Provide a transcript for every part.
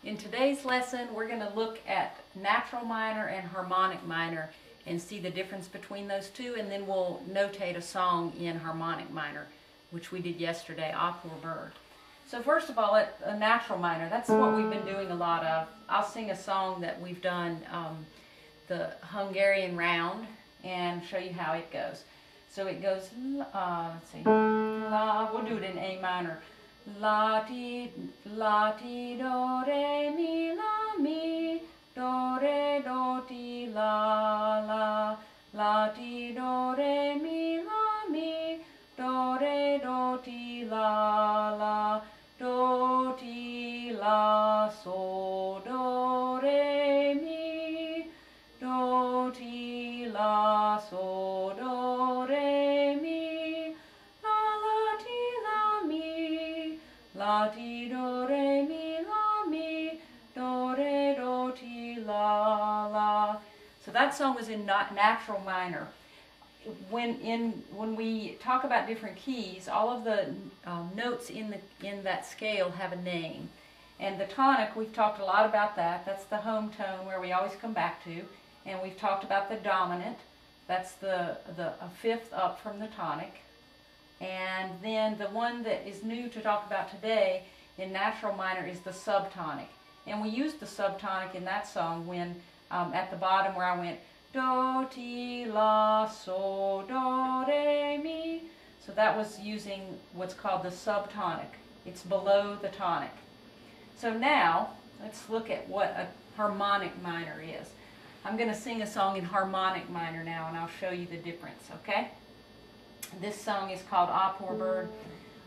In today's lesson, we're going to look at natural minor and harmonic minor and see the difference between those two, and then we'll notate a song in harmonic minor, which we did yesterday, Ah Poor Bird. So first of all, a natural minor, that's what we've been doing a lot of. I'll sing a song that we've done, the Hungarian round, and show you how it goes. So it goes, let's see, La, we'll do it in A minor. La ti do re mi la mi do re do ti la la ti do re mi la mi do re do ti la do ti la so do re mi do ti la so do re mi la ti la mi la ti do re mi la mi do re do ti la. So that song was in natural minor. When we talk about different keys, all of the notes in that scale have a name. And the tonic, we've talked a lot about that. That's the home tone where we always come back to. And we've talked about the dominant. That's a fifth up from the tonic. And then the one that is new to talk about today in natural minor is the subtonic. And we used the subtonic in that song when at the bottom where I went do, ti, la, so, do, re, mi. So that was using what's called the subtonic. It's below the tonic. So now, let's look at what a harmonic minor is. I'm going to sing a song in harmonic minor now, and I'll show you the difference, okay? This song is called Ah Poor Bird.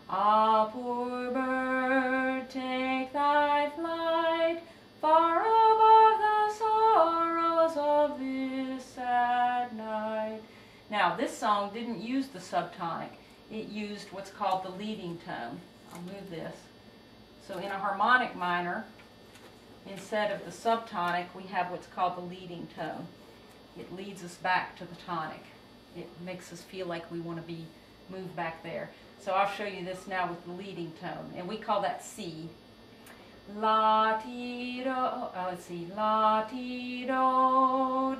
Ah, poor bird, take thy flight far above the sorrows of this sad night. Now, this song didn't use the subtonic. It used what's called the leading tone. I'll move this. So in a harmonic minor, instead of the subtonic, we have what's called the leading tone. It leads us back to the tonic. It makes us feel like we want to be moved back there. So I'll show you this now with the leading tone, and we call that C. La ti do, let's see, la ti do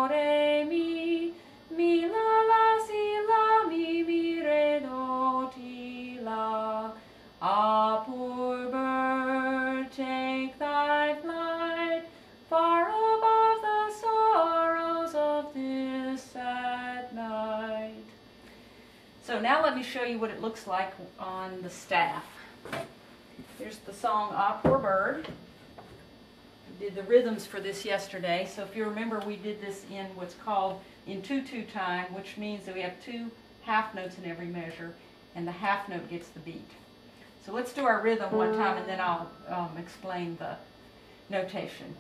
re mi la si la mi re do ti la. Ah, poor bird, take thy flight far above the sorrows of this sad night. So now let me show you what it looks like on the staff. Here's the song Ah Poor Bird. We did the rhythms for this yesterday. So if you remember, we did this in what's called in 2/2 time, which means that we have 2 half notes in every measure, and the half note gets the beat. So let's do our rhythm one time, and then I'll explain the notation.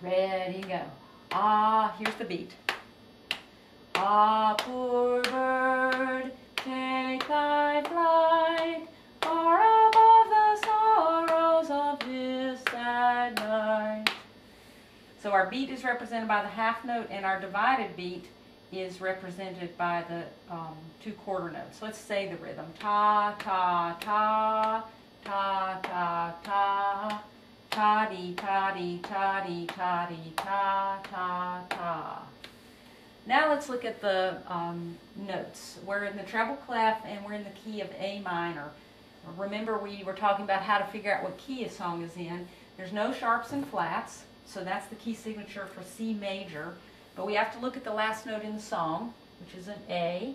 Ready, go. Ah, here's the beat. Ah, poor bird, take thy flight far above the sorrows of this sad night. So our beat is represented by the half note, and our divided beat is represented by the 2 quarter notes. Let's say the rhythm. Ta, ta, ta, ta, ta, ta, ta-dee, ta-dee, ta-dee, ta-dee, ta, ta, ta. Now let's look at the notes. We're in the treble clef, and we're in the key of A minor. Remember, we were talking about how to figure out what key a song is in. There's no sharps and flats, so that's the key signature for C major. But we have to look at the last note in the song, which is an A.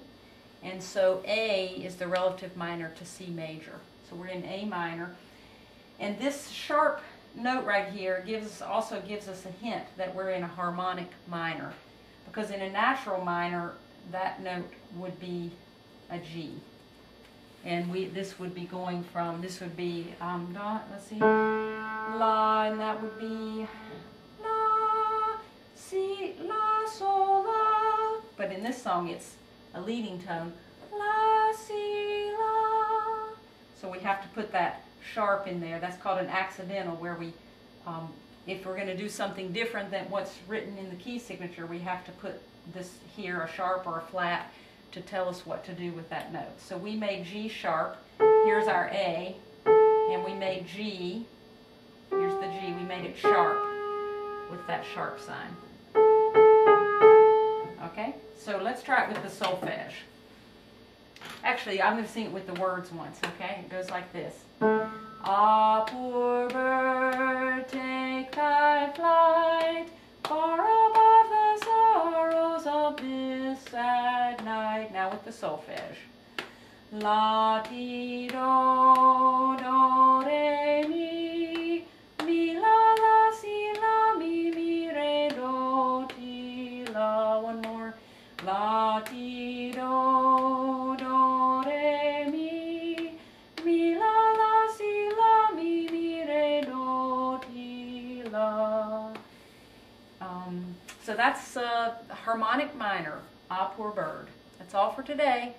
And so A is the relative minor to C major. So we're in A minor. And this sharp note right here also gives us a hint that we're in a harmonic minor. Because in a natural minor, that note would be a G. And this would be going from, this would be, let's see, La, and that would be La, Si, La, Sol, La. But in this song, it's a leading tone, La, Si, La. So we have to put that sharp in there. That's called an accidental, where we, if we're going to do something different than what's written in the key signature, we have to put this here, a sharp or a flat, to tell us what to do with that note. So we made G sharp, here's our A, and we made G, here's the G, made it sharp with that sharp sign. Okay, so let's try it with the solfege. Actually, I'm going to sing it with the words once, okay? It goes like this. Ah, poor bird, take thy flight, far above the sorrows of this sad night. Now with the solfege. La, ti, do, do, re, mi, la, si, la, mi, re, do, ti, la. One more. La, ti, do, do, re, mi, la, si, la, mi, re, do, ti, la. So that's harmonic minor, Ah, Poor Bird. That's all for today.